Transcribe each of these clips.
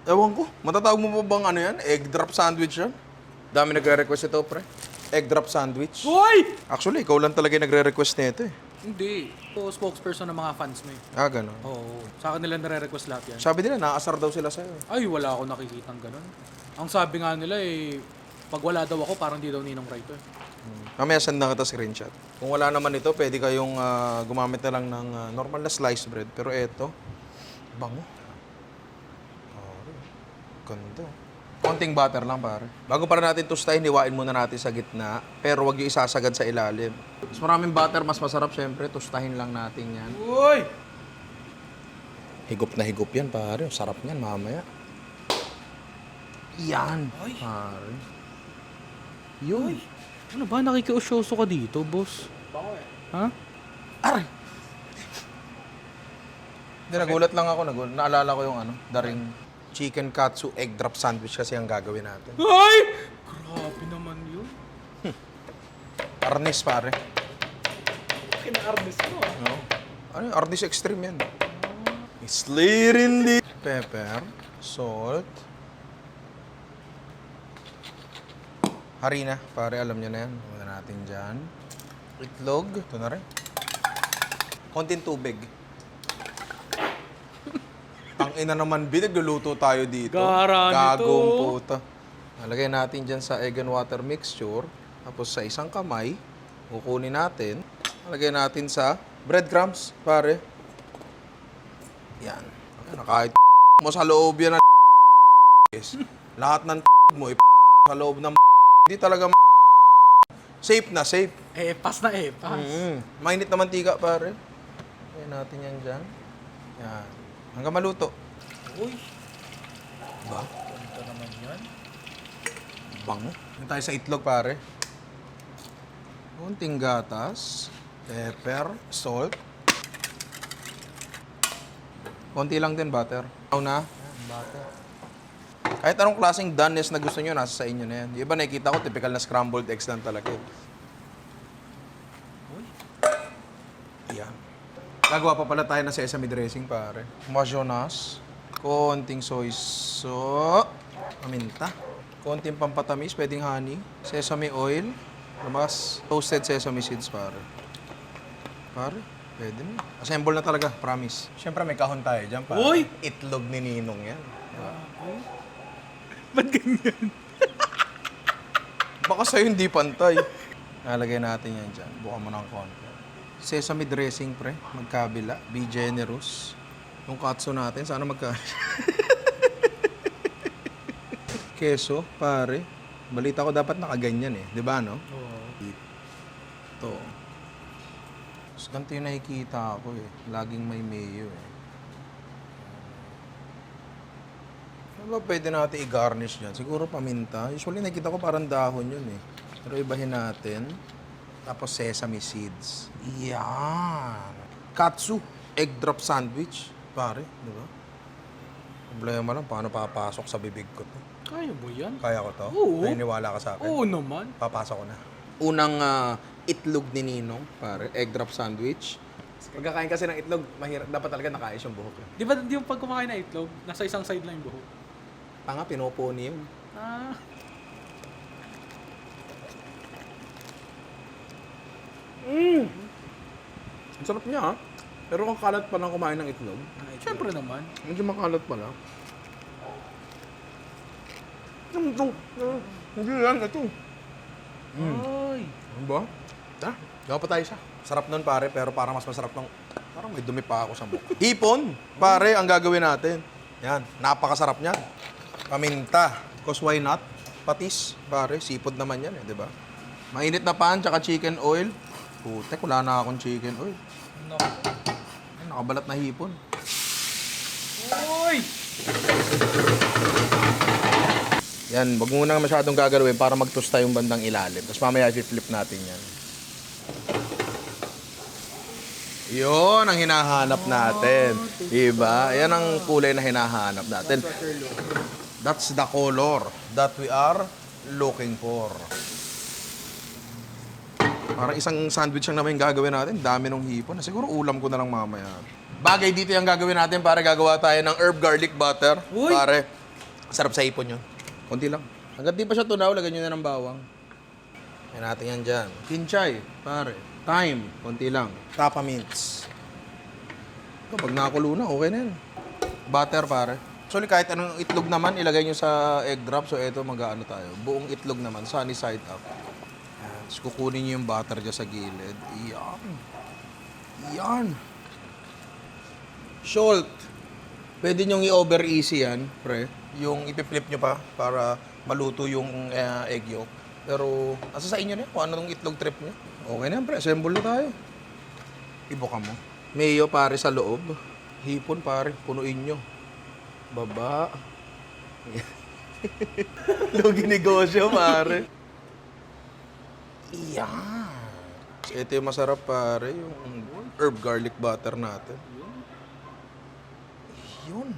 Ewan ko, matatawag mo pa bang ano yan? Egg drop sandwich yan? Dami nagre-request ito, pre. Egg drop sandwich. Hoy! Actually, ikaw lang talaga yung nagre-request nito eh. Hindi. Ito, spokesperson ng mga fans mo eh. Ah, ganun. Oo. Sa akin nila nare-request lahat yan. Sabi nila, naasar daw sila sa'yo. Ay, wala ako nakikitang ganun. Ang sabi nga nila eh, pag wala daw ako, parang di daw ninong right eh. Mamaya send na kita screenshot. Kung wala naman ito, pwede kayong gumamit na lang ng normal na sliced bread. Pero eto, bango. Ganda. Konting butter lang, pare. Bago para natin tostahin, hiwain muna natin sa gitna. Pero wag yung isasagad sa ilalim. Mas maraming butter, mas masarap syempre. Tostahin lang natin yan. Uy! Higop na higop yan, pare. Sarap niyan, mamaya. Yan, Ay. pare. Yun. Ano ba? Nakikiusyoso ka dito, boss? Bango eh. Ha? Aray! Hindi, nagulat lang ako. Naalala ko yung daring chicken katsu egg drop sandwich kasi ang gagawin natin. Ay! Grabe naman yun. Arnis, pare. Kina-arnis mo ah. No? Ano yung Arnis Extreme yan? Slid in the pepper, salt, harina, pare, alam nyo na yan. Muna natin dyan. Itlog, ito na rin. Konting tubig. Ang ina naman, nagluluto tayo dito. Gara nito. Gagong puta. Nalagay natin dyan sa egg and water mixture. Tapos sa isang kamay, kukunin natin. Nalagay natin sa breadcrumbs, pare. Yan. Kahit mo sa loob yan ng lahat ng mo sa loob ng hindi talaga safe na, safe. Eh, pas na eh, pas. Mainit na mantika, pare. Lagay natin yan dyan. Yan. Hanggang maluto. Uy, Ba? ganda naman yan. Bango. Yan tayo sa itlog, pare. Kunting gatas, pepper, salt. Konti lang din butter. Na. Butter. Kahit anong klaseng doneness na gusto nyo, nasa sa inyo na yan. Yung iba nakikita ko, typical na scrambled eggs lang talaga. Yan. Gagawa pa pala tayo ng sesame dressing, pare. Mayonnaise. Konting soy sauce. Paminta. Konting pampatamis, pwedeng honey. Sesame oil. Lamas. Toasted sesame seeds, pare. Pare, pwede na. Assemble na talaga, promise. Siyempre may kahon tayo dyan, pare. Uy! Itlog ni Ninong yan. Diba? Ba't ganyan? Baka sa'yo hindi pantay. Nalagay natin yan dyan. Buka mo ng konti. Sesame dressing, pre. Magkabila. Be generous. Yung katsu natin, sana Keso, pare. Balita ko dapat nakaganyan eh. Di ba, no? Oo. Ito. Tapos ganito yung nakikita ko eh. Laging may mayo eh. Ano ba pwede natin i-garnish yan? Siguro paminta. Usually nakikita ko parang dahon yun eh. Pero ibahin natin. Tapos sesame seeds. Yan. Katsu. Egg drop sandwich. Pare, di ba? Problema lang, paano papasok sa bibig ko to? Kaya mo yan? Kaya ko to? Oo. Naniniwala ka sa akin? Oo naman. Papasok ko na. Unang itlog ni Ninong, pare. Egg drop sandwich. Pagkakain kasi ng itlog, mahirap. Dapat talaga nakaayos yung buhok. Di ba yung pag kumakain na itlog, nasa isang side lang yung buhok? Tanga, pinupuni yun. Ah. Ang sarap niya, ha? Pero kung kalat pa lang kumain ng itlog, Siyempre naman. medyo makalat pala. Hindi yan, ito. Ay. Ano ba? Ha? Gawa pa tayo siya. Sarap nun, pare, pero parang mas masarap ng... Parang may dumi pa ako sa mukha. Hipon, pare, ang gagawin natin. Yan, napakasarap niyan. Paminta. Cause why not? Patis, pare, sipod naman yan eh, di ba? Mainit na pan, tsaka chicken oil. Putek, wala na akong chicken oil. Ay, nakabalat na hipon. Uy! Yan, wag muna masyadong gagalawin para mag-toast yung bandang ilalim. Tapos mamaya i-flip natin yan. Yun ang hinahanap natin. Diba? Yan ang kulay na hinahanap natin. That's the color that we are looking for. Parang isang sandwich lang naman yung gagawin natin. Dami ng hipon. Siguro ulam ko na lang mamaya. Bagay dito yung gagawin natin para gagawa tayo ng herb garlic butter. Uy! Pare, Sarap sa hipon yun. Konti lang. Hanggat di pa siya tunaw, lagyan nyo na ng bawang. Yan natin yan dyan. Kinchay, pare. Thyme, konti lang. Tapa mints. Kapag nakakulo na, okay na yan. Butter, pare. Actually, kahit anong itlog naman, ilagay nyo sa egg drop. So, eto, mag-ano tayo. Buong itlog naman, sunny side up. Yan. Tapos, kukunin nyo yung butter dyan sa gilid. Yan. Yan. Salt. Pwede nyong i-over easy yan, pre. Yung ipiflip nyo pa para maluto yung egg yolk. Pero, asa sa inyo na kung ano nung itlog trip nyo. Okay na yan, pre. Assemble na tayo. Ibuka mo. Mayo, pare, sa loob. Hipon, pare. Punuin nyo. Baba. Lugi negosyo, pare. Iyan. Ito yung masarap, pare. Yung herb garlic butter natin. Yun.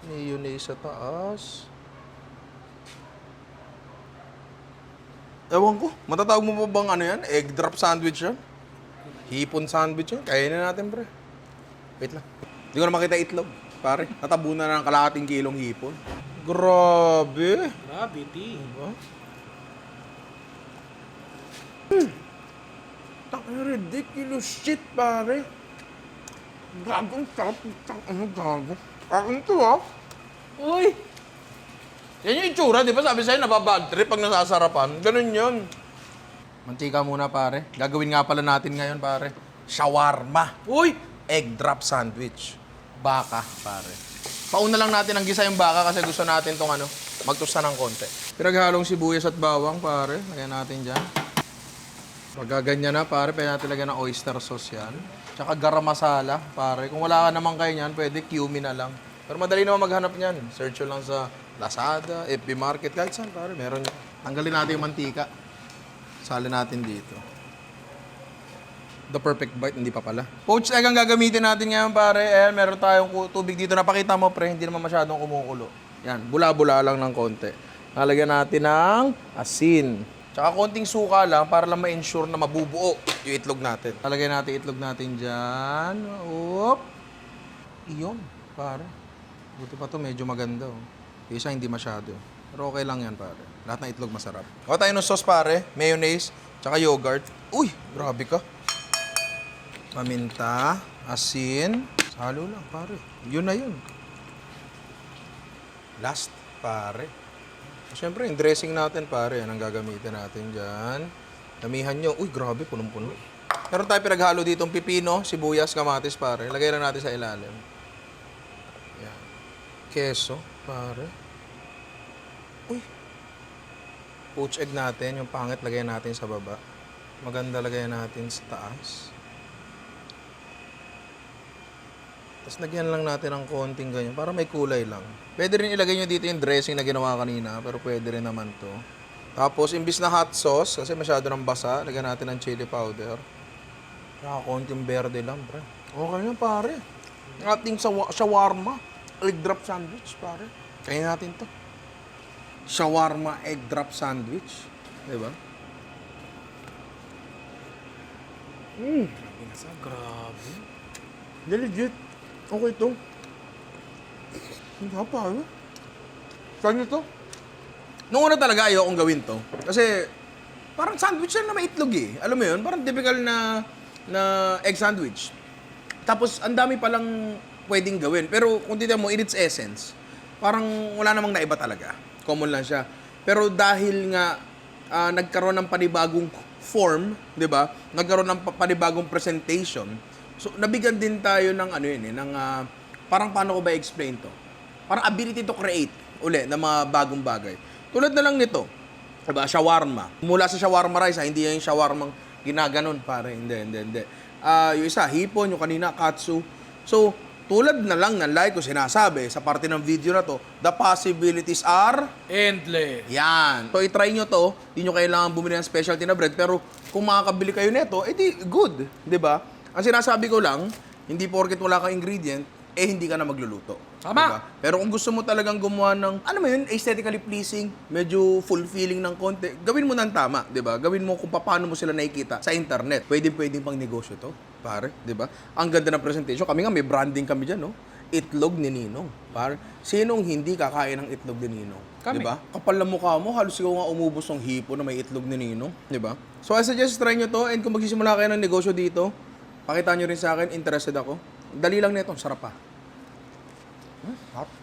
Mayonnaise sa taas. Ewan ko, matatawag mo pa bang ano yan? Egg drop sandwich yan? Hipon sandwich yan? Kaya na natin, pre. Wait lang. Hindi ko na makita itlog. Pare, natabunan na ng kalahating kilong hipon. Grabe. Gravity. Diba? Ridiculous shit, pare. Gagong sarap. Ano gago? Kain to, ha? Uy! Yan yung itsura, di ba? Sabi sa'yo, nababad trip pag nasasarapan. Ganun yun. Mantika muna, pare. Gagawin nga pala natin ngayon, pare. Shawarma. Uy! Egg drop sandwich. Baka, pare. Pauna lang natin ang gisa yung baka kasi gusto natin tong ano, magtusta ng konti. Pinaghalong sibuyas at bawang, pare. Lagyan natin dyan. Pagkaganyan na, pare, pwede natin lagyan ng oyster sauce yan. Tsaka garam masala, pare. Kung wala ka naman kayo niyan, pwede cumin na lang. Pero madali naman maghanap niyan. Search nyo lang sa Lazada, FB Market, kahit saan, pare. Meron yan. Tanggalin natin yung mantika. Sali natin dito. The perfect bite, hindi pa pala. Poached egg ang gagamitin natin ngayon, pare. Ayan, meron tayong tubig dito. Napakita mo, pre, hindi naman masyadong kumukulo. Yan, bula-bula lang ng konti. Lalagyan natin ng asin. Tsaka konting suka lang para lang ma-ensure na mabubuo yung itlog natin. Lalagyan natin itlog natin dyan. Oop. Iyon, pare. Buti pa to, medyo maganda. Oh. Yung isa hindi masyado. Pero okay lang yan, pare. Lahat ng itlog masarap. O tayo ng sauce, pare. Mayonnaise, tsaka yogurt. Uy, grabe ka. Paminta, asin. Halo lang, pare. Yun na yun. Last, pare. Siyempre, yung dressing natin, pare. Yan ang gagamitin natin dyan. Damihan nyo. Uy, grabe, punong-puno. Meron tayo pinaghalo dito pipino, sibuyas, kamatis, pare. Lagay lang natin sa ilalim. Yan. Keso, pare. Uy. Poached egg natin. Yung pangit, lagay natin sa baba. Maganda, lagay natin sa taas. Tapos lagyan lang natin ng konting ganyan para may kulay lang. Pwede rin ilagay nyo dito yung dressing na ginawa kanina, pero pwede rin naman to. Tapos, imbis na hot sauce, kasi masyado nang basa, lagyan natin ng chili powder. Saka konting berde lang, pre. Okay na, pare. Ang ating shawarma, egg drop sandwich, pare. Kain natin to. Shawarma egg drop sandwich. Diba? Grabe. Legit. Okay to. Hindi pa, ano? Saan nyo to? Noong una talaga ayokong gawin to. Kasi parang sandwich lang na may itlog eh. Alam mo yun? Parang typical na egg sandwich. Tapos ang dami palang pwedeng gawin. Pero kung titignan mo, in its essence, parang wala namang naiba talaga. Common lang siya. Pero dahil nga nagkaroon ng panibagong form, di ba? Nagkaroon ng panibagong presentation. So, nabigyan din tayo ng ano yun eh, ng parang paano ko ba explain to? Parang ability to create uli ng mga bagong bagay. Tulad na lang nito, diba? Shawarma. Mula sa shawarma rice, hindi yung shawarma ginaganon, pare. Hindi. Yung isa, hipon, yung kanina, katsu. So, tulad na lang ng like ko sinasabi sa parte ng video na to, the possibilities are Endless. yan. So, i-try nyo to. Hindi nyo kailangan bumili ng specialty na bread. Pero, kung makakabili kayo nito, edi good. Diba? Ang sinasabi ko lang, hindi porket wala kang ingredient, hindi ka na magluluto. Tama. Diba? Pero kung gusto mo talagang gumawa ng, ano mo yun, aesthetically pleasing, medyo fulfilling ng konti, gawin mo ng tama, di ba? Gawin mo kung paano mo sila nakikita sa internet. Pwedeng pang negosyo to, pare, di ba? Ang ganda ng presentation. Kami nga, may branding kami dyan, no? itlog ni Ninong. Par, sinong hindi kakain ng itlog ni Ninong? Kami. Di ba? Kapal na mukha mo, halos ikaw nga umubos ng hipo na may itlog ni Ninong. Di ba? So I suggest try nyo to, and kung magsisimula kayo ng negosyo dito, pakita nyo rin sa akin, interested ako. Dali lang nito, sarap pa. Sarap.